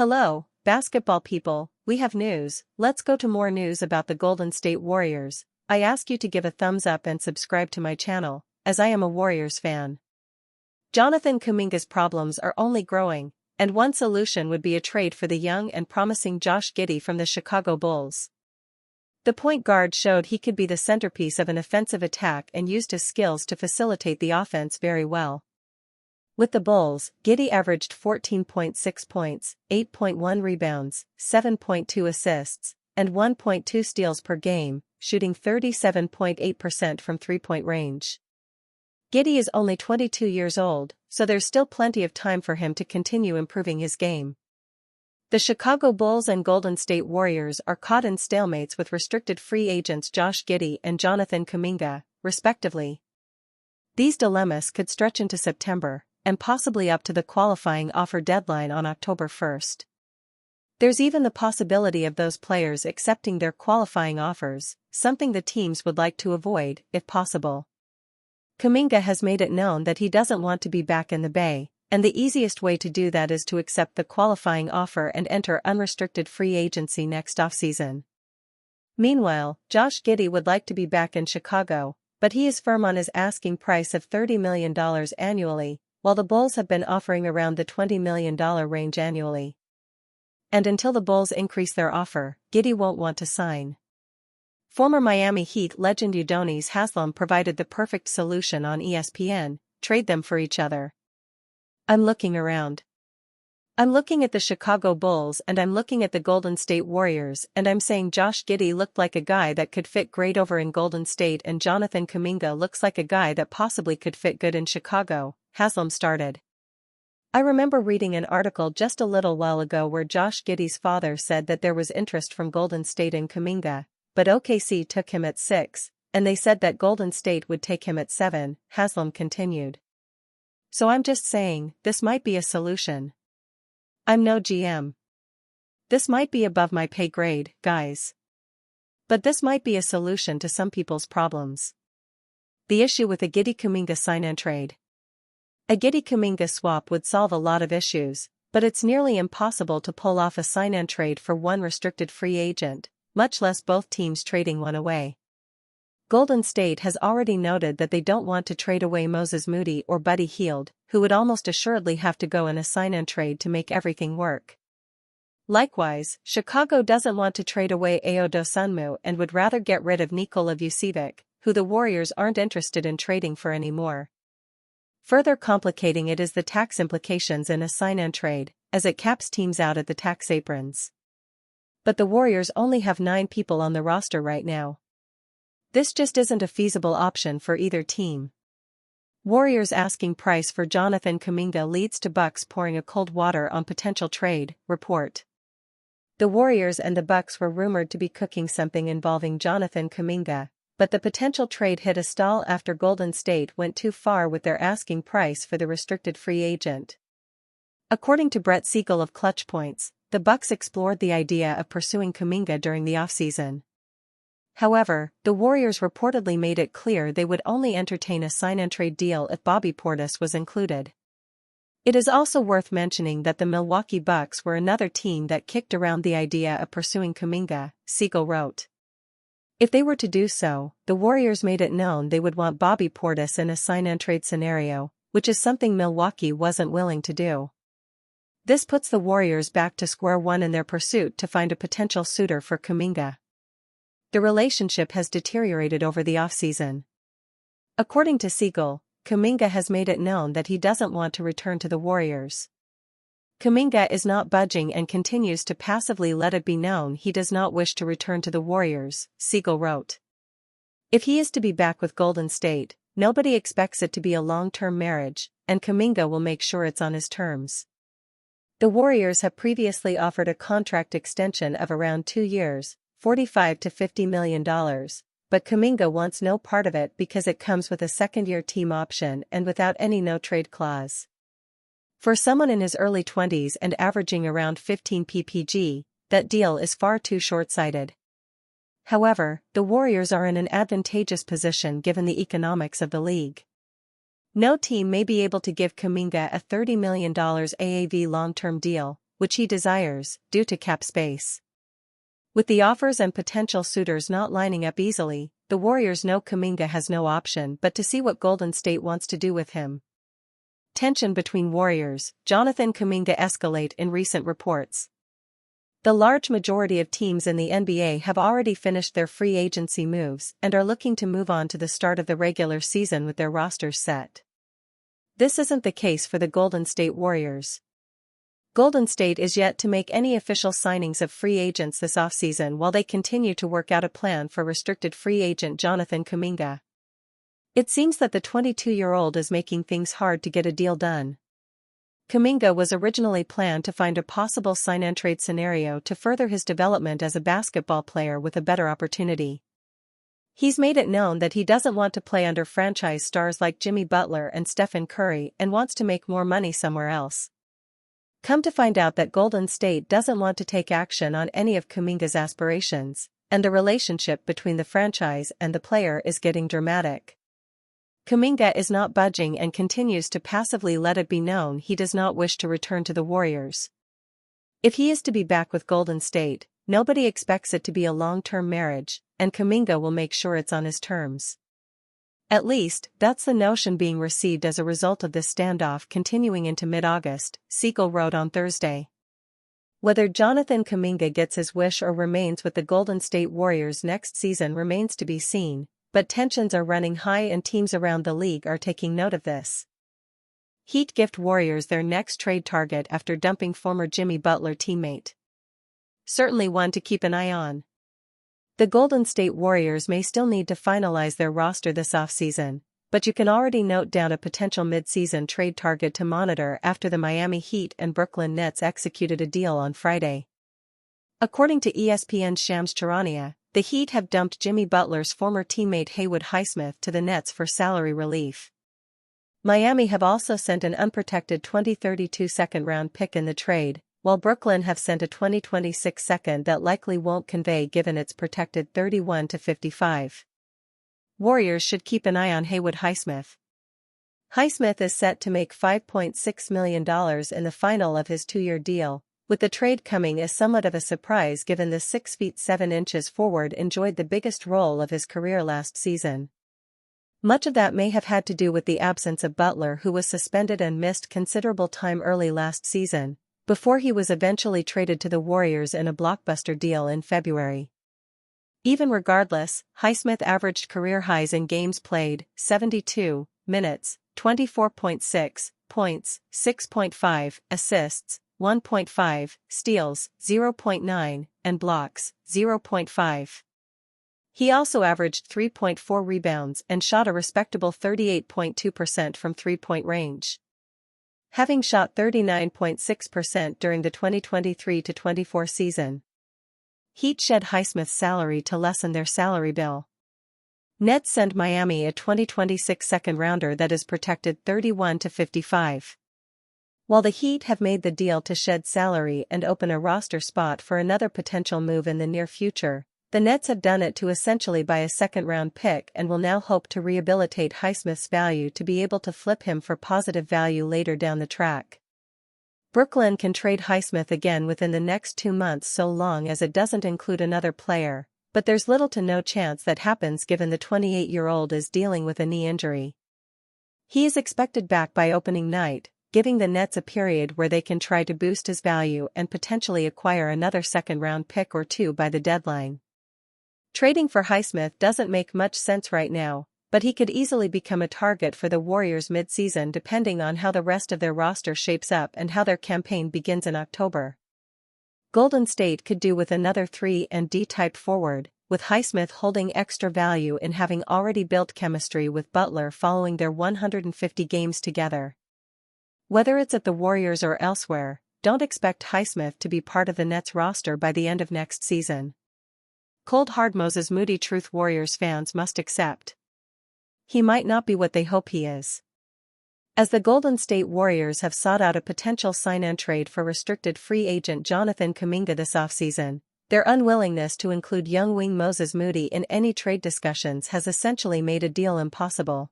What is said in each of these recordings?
Hello, basketball people, we have news. Let's go to more news about the Golden State Warriors. I ask you to give a thumbs up and subscribe to my channel, as I am a Warriors fan. Jonathan Kuminga's problems are only growing, and one solution would be a trade for the young and promising Josh Giddey from the Chicago Bulls. The point guard showed he could be the centerpiece of an offensive attack and used his skills to facilitate the offense very well. With the Bulls, Giddey averaged 14.6 points, 8.1 rebounds, 7.2 assists, and 1.2 steals per game, shooting 37.8% from three-point range. Giddey is only 22 years old, so there's still plenty of time for him to continue improving his game. The Chicago Bulls and Golden State Warriors are caught in stalemates with restricted free agents Josh Giddey and Jonathan Kuminga, respectively. These dilemmas could stretch into September, and possibly up to the qualifying offer deadline on October 1st. There's even the possibility of those players accepting their qualifying offers, something the teams would like to avoid, if possible. Kuminga has made it known that he doesn't want to be back in the Bay, and the easiest way to do that is to accept the qualifying offer and enter unrestricted free agency next offseason. Meanwhile, Josh Giddey would like to be back in Chicago, but he is firm on his asking price of $30 million annually, while the Bulls have been offering around the $20 million range annually. And until the Bulls increase their offer, Giddey won't want to sign. Former Miami Heat legend Udonis Haslem provided the perfect solution on ESPN: trade them for each other. I'm looking around. I'm looking at the Chicago Bulls and I'm looking at the Golden State Warriors and I'm saying Josh Giddey looked like a guy that could fit great over in Golden State and Jonathan Kuminga looks like a guy that possibly could fit good in Chicago, Haslem started. I remember reading an article just a little while ago where Josh Giddey's father said that there was interest from Golden State in Kuminga, but OKC took him at 6, and they said that Golden State would take him at 7, Haslem continued. So I'm just saying, this might be a solution. I'm no GM. This might be above my pay grade, guys. But this might be a solution to some people's problems. The issue with a Giddey-Kuminga sign-and trade. A Giddey-Kuminga swap would solve a lot of issues, but it's nearly impossible to pull off a sign-and trade for one restricted free agent, much less both teams trading one away. Golden State has already noted that they don't want to trade away Moses Moody or Buddy Hield, who would almost assuredly have to go in a sign-and trade to make everything work. Likewise, Chicago doesn't want to trade away Ayo Dosunmu and would rather get rid of Nikola Vucevic, who the Warriors aren't interested in trading for anymore. Further complicating it is the tax implications in a sign-and trade, as it caps teams out at the tax aprons. But the Warriors only have 9 people on the roster right now. This just isn't a feasible option for either team. Warriors asking price for Jonathan Kuminga leads to Bucks pouring a cold water on potential trade, report. The Warriors and the Bucks were rumored to be cooking something involving Jonathan Kuminga, but the potential trade hit a stall after Golden State went too far with their asking price for the restricted free agent. According to Brett Siegel of Clutch Points, the Bucks explored the idea of pursuing Kuminga during the offseason. However, the Warriors reportedly made it clear they would only entertain a sign-and-trade deal if Bobby Portis was included. It is also worth mentioning that the Milwaukee Bucks were another team that kicked around the idea of pursuing Kuminga, Siegel wrote. If they were to do so, the Warriors made it known they would want Bobby Portis in a sign-and-trade scenario, which is something Milwaukee wasn't willing to do. This puts the Warriors back to square one in their pursuit to find a potential suitor for Kuminga. The relationship has deteriorated over the offseason. According to Siegel, Kuminga has made it known that he doesn't want to return to the Warriors. Kuminga is not budging and continues to passively let it be known he does not wish to return to the Warriors, Siegel wrote. If he is to be back with Golden State, nobody expects it to be a long-term marriage, and Kuminga will make sure it's on his terms. The Warriors have previously offered a contract extension of around 2 years, $45 to $50 million, but Kuminga wants no part of it because it comes with a second-year team option and without any no-trade clause. For someone in his early 20s and averaging around 15 ppg, that deal is far too short-sighted. However, the Warriors are in an advantageous position given the economics of the league. No team may be able to give Kuminga a $30 million AAV long-term deal, which he desires, due to cap space. With the offers and potential suitors not lining up easily, the Warriors know Kuminga has no option but to see what Golden State wants to do with him. Tension between Warriors, Jonathan Kuminga escalate in recent reports. The large majority of teams in the NBA have already finished their free agency moves and are looking to move on to the start of the regular season with their rosters set. This isn't the case for the Golden State Warriors. Golden State is yet to make any official signings of free agents this offseason while they continue to work out a plan for restricted free agent Jonathan Kuminga. It seems that the 22-year-old is making things hard to get a deal done. Kuminga was originally planned to find a possible sign-and-trade scenario to further his development as a basketball player with a better opportunity. He's made it known that he doesn't want to play under franchise stars like Jimmy Butler and Stephen Curry and wants to make more money somewhere else. Come to find out that Golden State doesn't want to take action on any of Kuminga's aspirations, and the relationship between the franchise and the player is getting dramatic. Kuminga is not budging and continues to passively let it be known he does not wish to return to the Warriors. If he is to be back with Golden State, nobody expects it to be a long-term marriage, and Kuminga will make sure it's on his terms. At least, that's the notion being received as a result of this standoff continuing into mid-August, Siegel wrote on Thursday. Whether Jonathan Kuminga gets his wish or remains with the Golden State Warriors next season remains to be seen, but tensions are running high and teams around the league are taking note of this. Heat gift Warriors their next trade target after dumping former Jimmy Butler teammate. Certainly one to keep an eye on. The Golden State Warriors may still need to finalize their roster this offseason, but you can already note down a potential mid-season trade target to monitor after the Miami Heat and Brooklyn Nets executed a deal on Friday. According to ESPN's Shams Charania, the Heat have dumped Jimmy Butler's former teammate Haywood Highsmith to the Nets for salary relief. Miami have also sent an unprotected 2032 second-round pick in the trade, while Brooklyn have sent a 2026 second that likely won't convey given its protected 31-55. Warriors should keep an eye on Haywood Highsmith. Highsmith is set to make $5.6 million in the final of his 2-year deal, with the trade coming as somewhat of a surprise given the 6 feet 7 inches forward enjoyed the biggest role of his career last season. Much of that may have had to do with the absence of Butler, who was suspended and missed considerable time early last season, before he was eventually traded to the Warriors in a blockbuster deal in February. Even regardless, Highsmith averaged career highs in games played, 72 minutes, 24.6 points, 6.5 assists, 1.5 steals, 0.9, and blocks, 0.5. He also averaged 3.4 rebounds and shot a respectable 38.2% from three-point range. Having shot 39.6% during the 2023-24 season. Heat shed Highsmith's salary to lessen their salary bill. Nets send Miami a 2026 second-rounder that is protected 31-55. While the Heat have made the deal to shed salary and open a roster spot for another potential move in the near future, the Nets have done it to essentially buy a second-round pick and will now hope to rehabilitate Highsmith's value to be able to flip him for positive value later down the track. Brooklyn can trade Highsmith again within the next 2 months so long as it doesn't include another player, but there's little to no chance that happens given the 28-year-old is dealing with a knee injury. He is expected back by opening night, giving the Nets a period where they can try to boost his value and potentially acquire another second-round pick or two by the deadline. Trading for Highsmith doesn't make much sense right now, but he could easily become a target for the Warriors mid-season depending on how the rest of their roster shapes up and how their campaign begins in October. Golden State could do with another 3-and-D type forward, with Highsmith holding extra value in having already built chemistry with Butler following their 150 games together. Whether it's at the Warriors or elsewhere, don't expect Highsmith to be part of the Nets roster by the end of next season. Cold hard Moses Moody truth Warriors fans must accept. He might not be what they hope he is. As the Golden State Warriors have sought out a potential sign-and-trade for restricted free agent Jonathan Kuminga this offseason, their unwillingness to include young wing Moses Moody in any trade discussions has essentially made a deal impossible.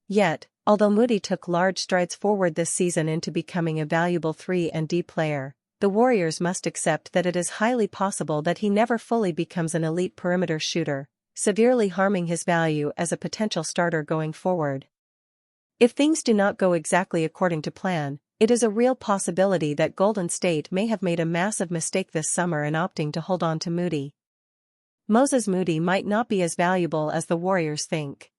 Yet, although Moody took large strides forward this season into becoming a valuable 3-and-D player, the Warriors must accept that it is highly possible that he never fully becomes an elite perimeter shooter, severely harming his value as a potential starter going forward. If things do not go exactly according to plan, it is a real possibility that Golden State may have made a massive mistake this summer in opting to hold on to Moody. Moses Moody might not be as valuable as the Warriors think.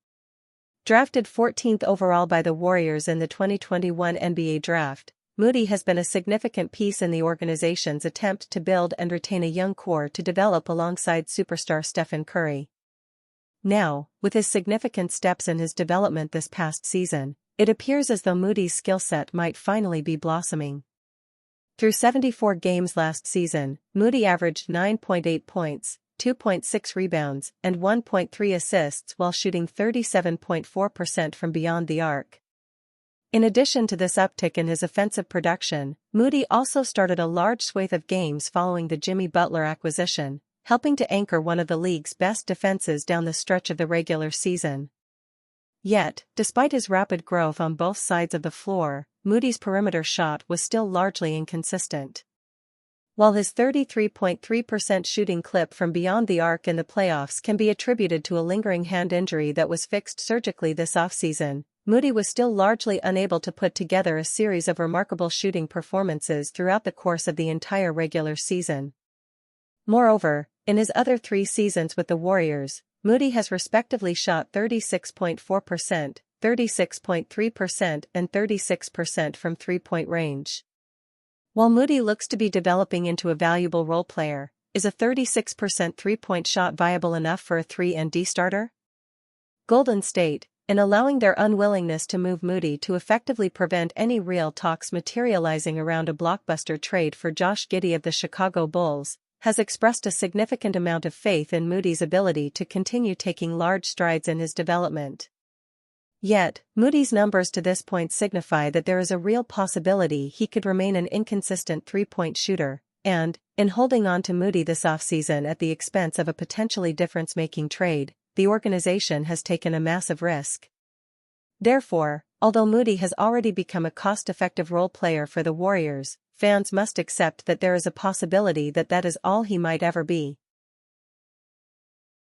Drafted 14th overall by the Warriors in the 2021 NBA Draft, Moody has been a significant piece in the organization's attempt to build and retain a young core to develop alongside superstar Stephen Curry. Now, with his significant steps in his development this past season, it appears as though Moody's skill set might finally be blossoming. Through 74 games last season, Moody averaged 9.8 points, 2.6 rebounds, and 1.3 assists while shooting 37.4% from beyond the arc. In addition to this uptick in his offensive production, Moody also started a large swathe of games following the Jimmy Butler acquisition, helping to anchor one of the league's best defenses down the stretch of the regular season. Yet, despite his rapid growth on both sides of the floor, Moody's perimeter shot was still largely inconsistent. While his 33.3% shooting clip from beyond the arc in the playoffs can be attributed to a lingering hand injury that was fixed surgically this offseason, Moody was still largely unable to put together a series of remarkable shooting performances throughout the course of the entire regular season. Moreover, in his other 3 seasons with the Warriors, Moody has respectively shot 36.4%, 36.3%, and 36% from three-point range. While Moody looks to be developing into a valuable role player, is a 36% three-point shot viable enough for a 3-and-D starter? Golden State, in allowing their unwillingness to move Moody to effectively prevent any real talks materializing around a blockbuster trade for Josh Giddey of the Chicago Bulls, has expressed a significant amount of faith in Moody's ability to continue taking large strides in his development. Yet, Moody's numbers to this point signify that there is a real possibility he could remain an inconsistent three-point shooter, and, in holding on to Moody this offseason at the expense of a potentially difference-making trade, the organization has taken a massive risk. Therefore, although Moody has already become a cost-effective role player for the Warriors, fans must accept that there is a possibility that that is all he might ever be.